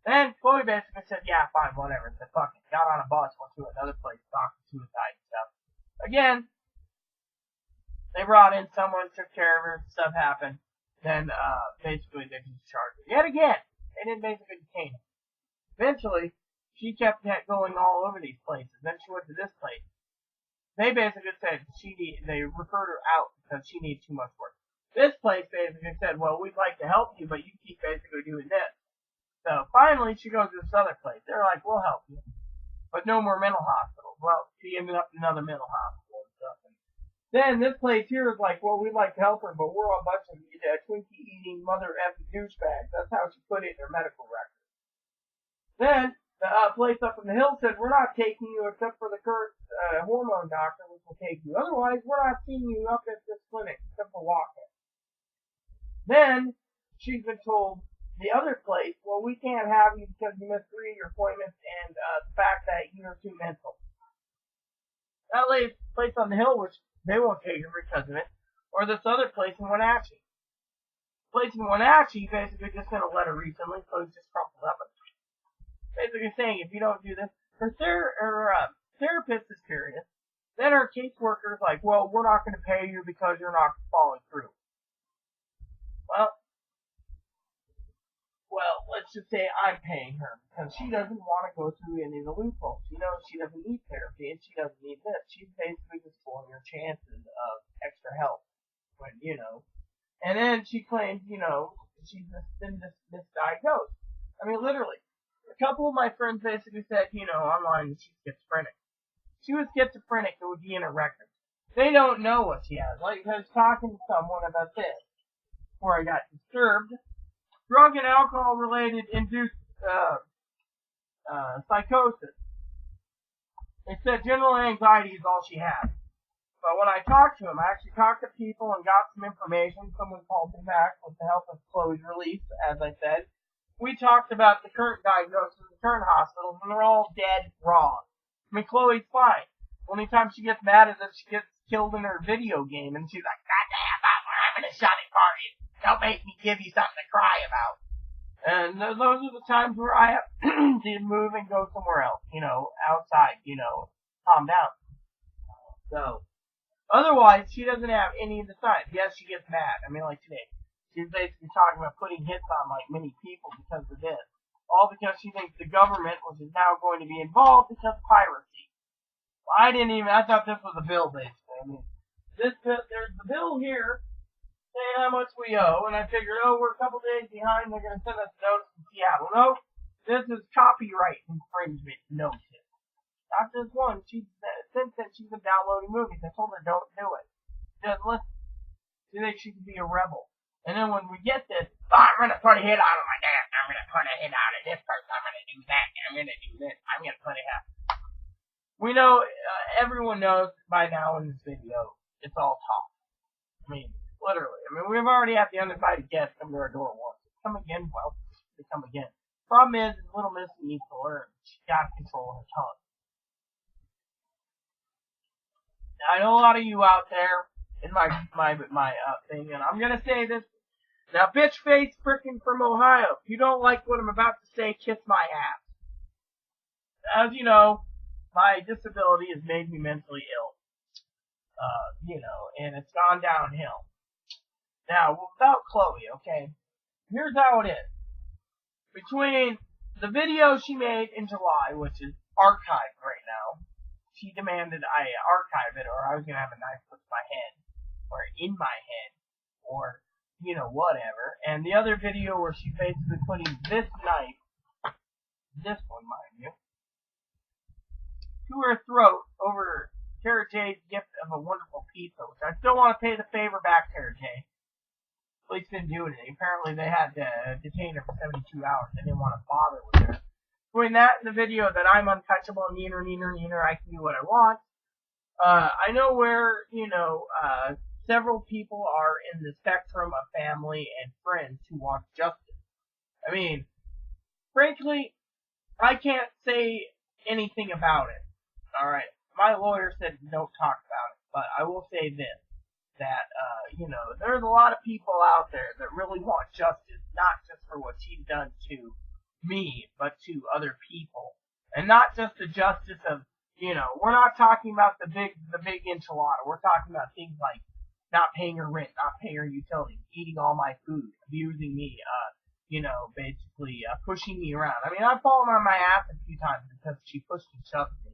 Then Chloe basically said, yeah, fine, whatever. Said, fuck it. Got on a bus, went to another place, talked to suicide and stuff. Again, they brought in someone, took care of her, stuff happened. Then, basically, they discharged her. Yet again, they didn't basically detain her. Eventually, she kept going all over these places. Then she went to this place. They basically said they referred her out because she needed too much work. This place basically said, well, we'd like to help you, but you keep basically doing this. So finally, she goes to this other place. They're like, we'll help you, but no more mental hospitals. Well, she ended up in another mental hospital and stuff. And then this place here is like, well, we'd like to help her, but we're a bunch of Twinkie-eating mother-effing douchebags. That's how she put it in her medical record. Then the place up in the hill said, we're not taking you except for the current hormone doctor, which will take you. Otherwise, we're not seeing you up at this clinic except for walk-in. Then she's been told the other place, well, we can't have you because you missed 3 of your appointments and the fact that you're too mental. That place on the hill, which they won't take her because of it, or this other place in Wenatchee. The place in Wenatchee basically just sent a letter recently, so it's just crumpled up. Basically saying if you don't do this, her therapist is curious. Then her caseworker is like, well, we're not going to pay you because you're not following through. Well, let's just say I'm paying her because she doesn't want to go through any of the loopholes. She knows she doesn't need therapy and she doesn't need this. She's basically just pulling her chances of extra help when, And then she claims, she's been misdiagnosed. I mean, literally. A couple of my friends basically said, online that she's schizophrenic. If she was schizophrenic, it would be in her records. They don't know what she has. Like, I was talking to someone about this before I got disturbed. Drug and alcohol-related induced psychosis. They said general anxiety is all she had. But when I talked to him, I actually talked to people and got some information. Someone called me back with the help of Chloe's release, as I said. We talked about the current diagnosis in the current hospitals, and they're all dead wrong. I mean, Chloe's fine. Only time she gets mad is if she gets killed in her video game, and she's like, God damn, we're having a shotty party. Don't make me give you something to cry about. And those are the times where I have to move and go somewhere else, outside, calm down. So, otherwise, she doesn't have any of the signs. Yes, she gets mad. I mean, like today. She's basically talking about putting hits on like many people because of this. All because she thinks the government, which is now going to be involved because of piracy. Well, I thought this was a bill basically. I mean, there's the bill here saying how much we owe, and I figured, we're a couple days behind, they're going to send us a notice from Seattle. No, this is copyright infringement notice. Not just one. Since then, she's been downloading movies. I told her don't do it. She doesn't listen. She thinks she can be a rebel. And then when we get this, I'm going to put a hit out of my dad. I'm going to put a hit out of this person. I'm going to do that. I'm going to do this. I'm going to put it out. We know, everyone knows by now in this video, it's all talk. I mean, literally. I mean, we've already had the uninvited guests come to our door once. Come again, well, they come again. Problem is, little Missy needs to learn. She's got to control her tongue. Now, I know a lot of you out there in my thing, and I'm gonna say this. Now, bitch face frickin' from Ohio. If you don't like what I'm about to say, kiss my ass. As you know, my disability has made me mentally ill. And it's gone downhill. Now, without Chloe, okay? Here's how it is. Between the video she made in July, which is archived right now, she demanded I archive it or I was going to have a knife put to my head, or in my head, or, whatever. And the other video where she's basically putting this knife this one, mind you, to her throat over Tara J's gift of a wonderful pizza, which I still want to pay the favor back, Tara J. Police didn't do anything. Apparently they had to detain her for 72 hours. They didn't want to bother with her. Doing that in the video that I'm untouchable, neener, I can do what I want. I know where, several people are in the spectrum of family and friends who want justice. I mean, frankly, I can't say anything about it. Alright, my lawyer said don't talk about it, but I will say this, that, there's a lot of people out there that really want justice, not just for what she's done to me, but to other people. And not just the justice of, we're not talking about the big enchilada. We're talking about things like not paying her rent, not paying her utilities, eating all my food, abusing me, basically pushing me around. I mean, I've fallen on my ass a few times because she pushed and shoved me.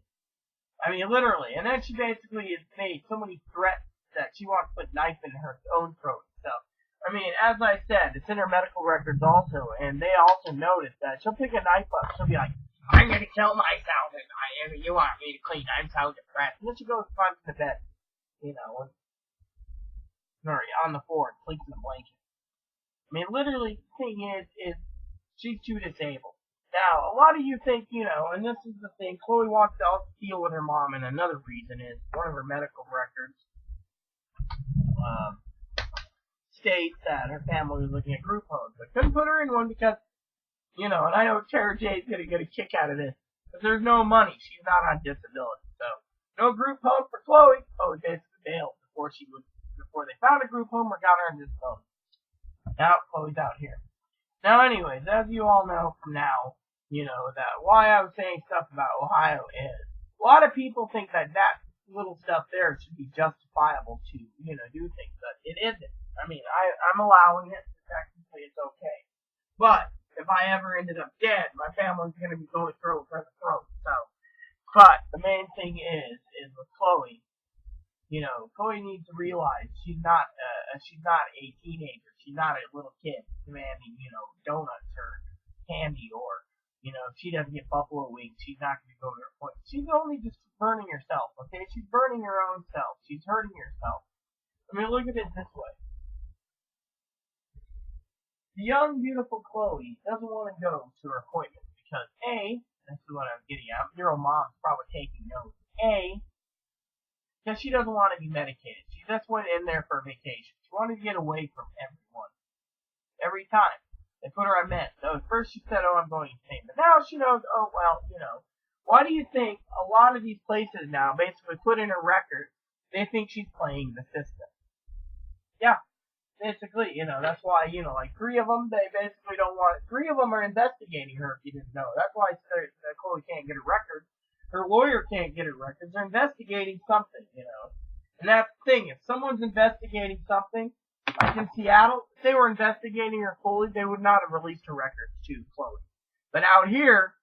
I mean, literally. And then she basically has made so many threats that she wants to put a knife in her own throat and stuff. I mean, as I said, it's in her medical records also, and they also noticed that she'll pick a knife up, she'll be like, I'm gonna kill myself, and you want me to clean, I'm so depressed. And then she goes climbs to bed, on the floor and sleeps in a blanket. I mean, literally, the thing is she's too disabled. Now, a lot of you think, and this is the thing, Chloe wants to deal with her mom, and another reason is one of her medical records states that her family was looking at group homes. But couldn't put her in one because, and I know Tara J is going to get a kick out of this, but there's no money. She's not on disability. So, no group home for Chloe. Chloe basically bailed before they found a group home or got her on disability. Now, Chloe's out here. Now, anyways, as you all know from now, that why I was saying stuff about Ohio is, a lot of people think that little stuff there should be justifiable to, do things, but it isn't. I mean, I'm allowing it. Technically, it's okay. But, if I ever ended up dead, my family's going to be going through it for the throat, so. But, the main thing is with Chloe, Chloe needs to realize she's not a teenager. She's not a little kid demanding, donuts or candy or, if she doesn't get buffalo wings, she's not going to go to her point. She's only just burning herself, okay? She's burning her own self. She's hurting herself. I mean, look at it this way. The young, beautiful Chloe doesn't want to go to her appointment because, A, this is what I'm getting at, your old mom's probably taking notes. A, because she doesn't want to be medicated. She just went in there for a vacation. She wanted to get away from everyone. Every time. They put her on meds. So at first she said, I'm going insane. But now she knows, why do you think a lot of these places now basically put in her record, they think she's playing the system? Yeah. Basically, that's why, like 3 of them, they basically don't want, 3 of them are investigating her if you didn't know. That's why Chloe can't get a record. Her lawyer can't get her records. They're investigating something, And that's the thing, if someone's investigating something, like in Seattle, if they were investigating her fully, they would not have released her records to Chloe. But out here,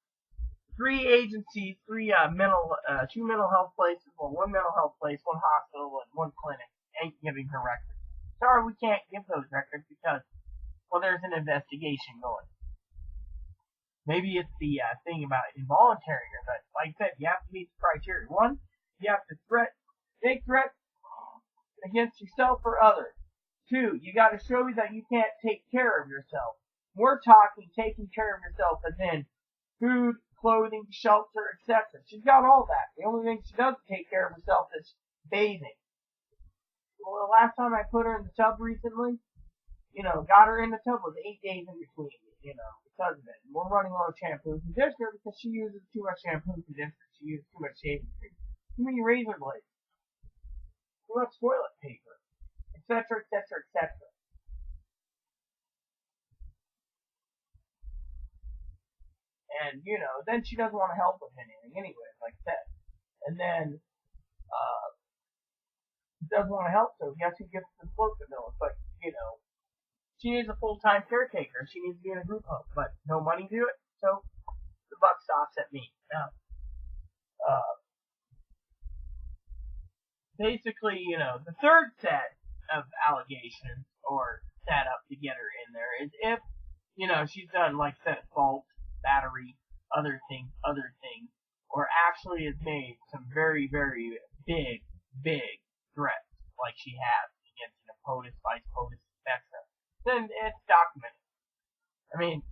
3 agencies, 2 mental health places, 1 mental health place, 1 hospital, and 1 clinic ain't giving her records. Sorry, we can't give those records because, there's an investigation going. Maybe it's the thing about involuntary, but like I said, you have to meet the criteria. 1, you have to make threats against yourself or others. 2, you got to show that you can't take care of yourself. We're talking taking care of yourself as in food, clothing, shelter, etc. She's got all that. The only thing she doesn't take care of herself is bathing. Well, the last time I put her in the tub recently, got her in the tub was 8 days in between, because of it. And we're running low on shampoo and conditioner because she uses too much shampoo and conditioner. She uses too much shaving cream, too many razor blades, too much toilet paper, etc., etc., etc. And, then she doesn't want to help with anything anyway, like I said. And then, doesn't want to help, so guess who gets the float the bill? It's like, she needs a full-time caretaker. She needs to be in a group home, but no money to do it, so the buck stops at me. Now, basically, the third set of allegations, or set up to get her in there, is if, she's done, like I said, assault, battery, other things, or actually has made some very, very big threats, like she has against POTUS, vice POTUS, etc., then it's documented. I mean,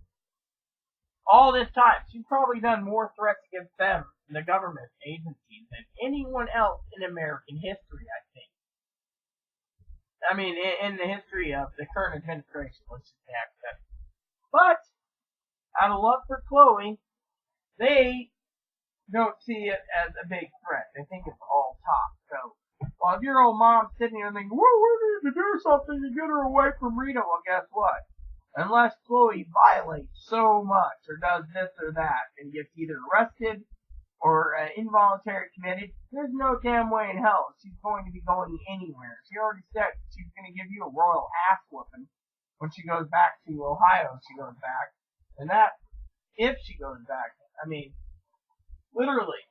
all this time, she's probably done more threats against them, the government agencies, than anyone else in American history, I think. I mean, in the history of the current administration, let's just say that. But, out of love for Chloe, they don't see it as a big threat. They think it's all talk. So, well, if your old mom's sitting here thinking, well, we need to do something to get her away from Rita, well, guess what? Unless Chloe violates so much or does this or that and gets either arrested or involuntary committed, there's no damn way in hell she's going to be going anywhere. She already said she's going to give you a royal ass whooping when she goes back to Ohio. She goes back, and that if she goes back. I mean, literally,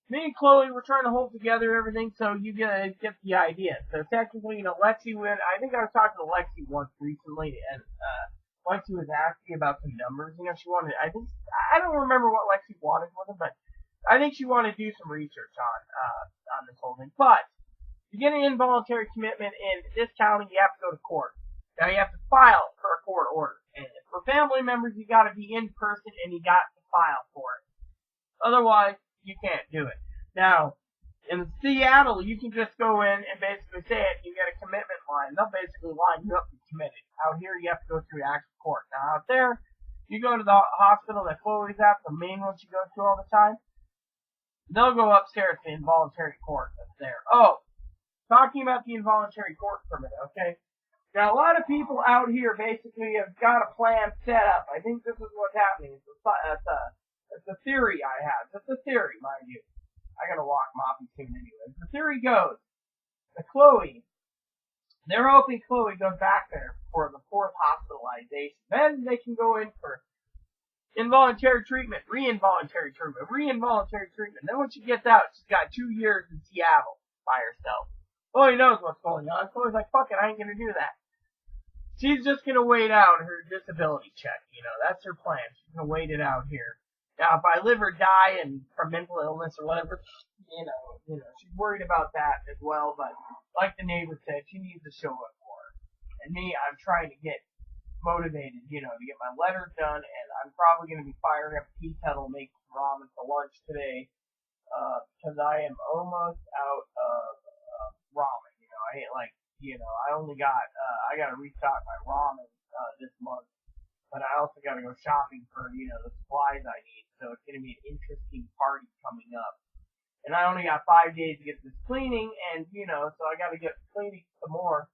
me and Chloe were trying to hold together everything, so you get the idea. So technically, Lexi went. I think I was talking to Lexi once recently, and Lexi was asking about some numbers. She wanted. I don't remember what Lexi wanted with it, but I think she wanted to do some research on this whole thing. But to get an involuntary commitment in this county, you have to go to court. Now you have to file for a court order, and for family members, you got to be in person and you got to file for it. Otherwise, you can't do it. Now, in Seattle, you can just go in and basically say it. You get a commitment line. They'll basically line you up to commit it. Out here, you have to go through actual court. Now, out there, you go to the hospital that Chloe's at, the main one she goes to all the time. They'll go upstairs to the involuntary court that's there. Oh, talking about the involuntary court permit, okay? Now, a lot of people out here basically have got a plan set up. I think this is what's happening. It's a theory I have. It's a theory, mind you. I gotta walk Moppy soon anyway. The theory goes that Chloe, they're hoping Chloe goes back there for the 4th hospitalization. Then they can go in for involuntary treatment, re-involuntary treatment. Then when she gets out, she's got 2 years in Seattle by herself. Chloe knows what's going on. Chloe's like, fuck it, I ain't gonna do that. She's just gonna wait out her disability check, that's her plan. She's gonna wait it out here. Now, if I live or die and from mental illness or whatever, she's worried about that as well, but like the neighbor said, she needs to show up for her. And me, I'm trying to get motivated, to get my letters done, and I'm probably going to be firing up a tea kettle, making ramen for lunch today, because I am almost out of ramen. I only got, I got to restock my ramen this month, but I also got to go shopping for, the supplies I need, so it's going to be an interesting party coming up. And I only got 5 days to get this cleaning, and, so I got to get cleaning some more.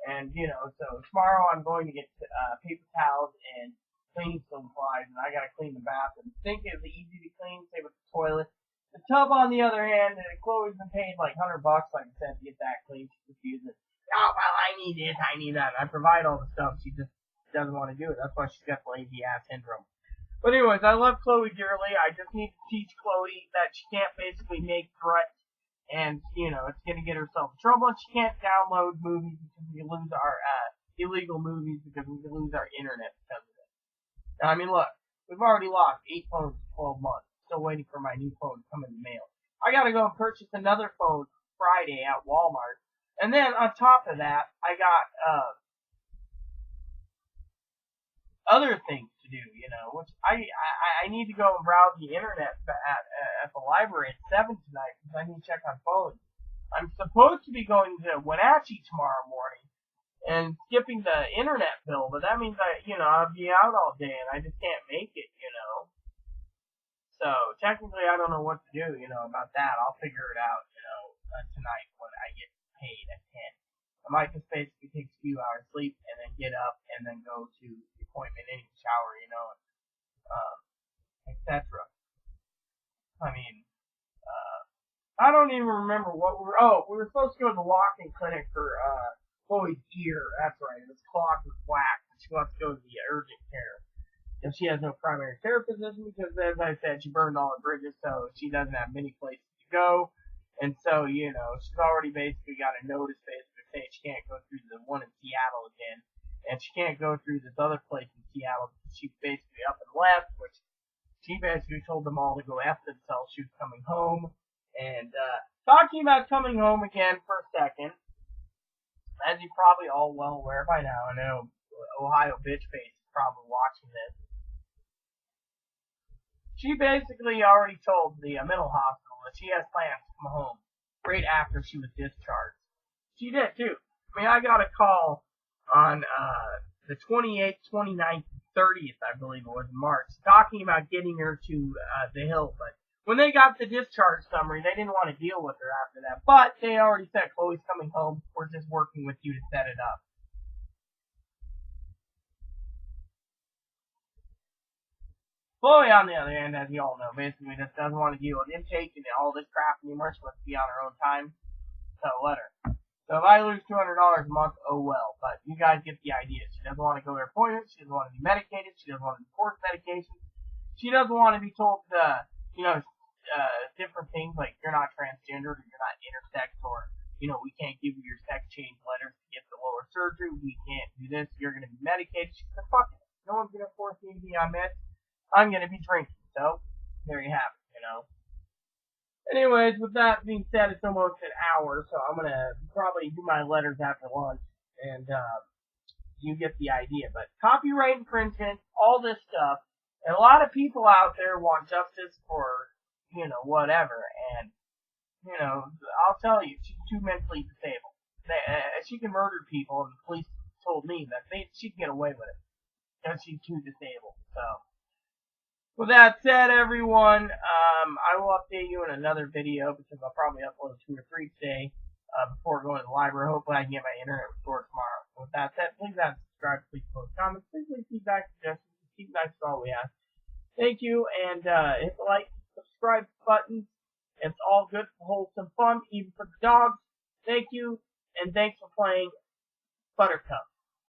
And, so tomorrow I'm going to get paper towels and cleaning supplies, and I gotta clean the bathroom. The sink is easy to clean, same with the toilet. The tub, on the other hand, Chloe's been paying like $100, like I said, to get that clean. She refuses. Oh, well, I need this, I need that. I provide all the stuff. She just doesn't want to do it. That's why she's got the lazy ass syndrome. But anyways, I love Chloe dearly. I just need to teach Chloe that she can't basically make threats. And, it's going to get herself in trouble. And she can't download movies because we lose our, illegal movies because we lose our internet because of it. Now, I mean, look, we've already lost 8 phones in 12 months. Still waiting for my new phone to come in the mail. I got to go and purchase another phone Friday at Walmart. And then, on top of that, I got, other things to do, which I need to go and browse the internet at the library at 7 tonight because I need to check on phones. I'm supposed to be going to Wenatchee tomorrow morning and skipping the internet bill, but that means I'll be out all day and I just can't make it, So, technically I don't know what to do, about that. I'll figure it out, tonight when I get paid at 10. I might just basically take a few hours sleep and then get up and then go to the appointment in the shower, etc. I mean, I don't even remember what we were supposed to go to the walk-in clinic for, Chloe's ear, that's right, it was clogged with wax, and she wants to go to the urgent care. And she has no primary care physician because, as I said, she burned all her bridges, so she doesn't have many places to go. And so, she's already basically got a notice basically saying she can't go through the one in Seattle again. And she can't go through this other place in Seattle because she's basically up and left, which she basically told them all to go F themselves. She was coming home. And talking about coming home again for a second, as you probably all well aware by now, I know Ohio bitch face is probably watching this. She basically already told the mental hospital that she has plans to come home right after she was discharged. She did too. I mean, I got a call on the 28th, 29th, 30th, I believe it was, in March, talking about getting her to the Hill, but when they got the discharge summary, they didn't want to deal with her after that. But they already said, Chloe's coming home. We're just working with you to set it up. Chloe, on the other hand, as you all know, basically just doesn't want to deal with intake and all this crap anymore. She wants to be on her own time. So let her. So if I lose $200 a month, oh well. But you guys get the idea. She doesn't want to go to her appointments. She doesn't want to be medicated. She doesn't want to be forced medication. She doesn't want to be told, different things like you're not transgender or you're not intersex or, we can't give you your sex change letters to get the lower surgery. We can't do this. You're going to be medicated. She said, fuck it. No one's going to force me to be on meds. I'm going to be drinking. So there you have it, Anyways, with that being said, it's almost an hour, so I'm going to probably do my letters after lunch, and you get the idea. But copyright infringement, all this stuff, and a lot of people out there want justice for, whatever, and, I'll tell you, she's too mentally disabled. She can murder people, and the police told me that she can get away with it, because she's too disabled, so. With that said, everyone, I will update you in another video because I'll probably upload 2 or 3 today before going to the library. Hopefully I can get my internet restored tomorrow. So with that said, please subscribe, please post comments, please leave feedback, suggestions. Feedback is all we ask. Thank you, and hit the like, subscribe button. It's all good for wholesome fun, even for the dogs. Thank you, and thanks for playing Buttercup.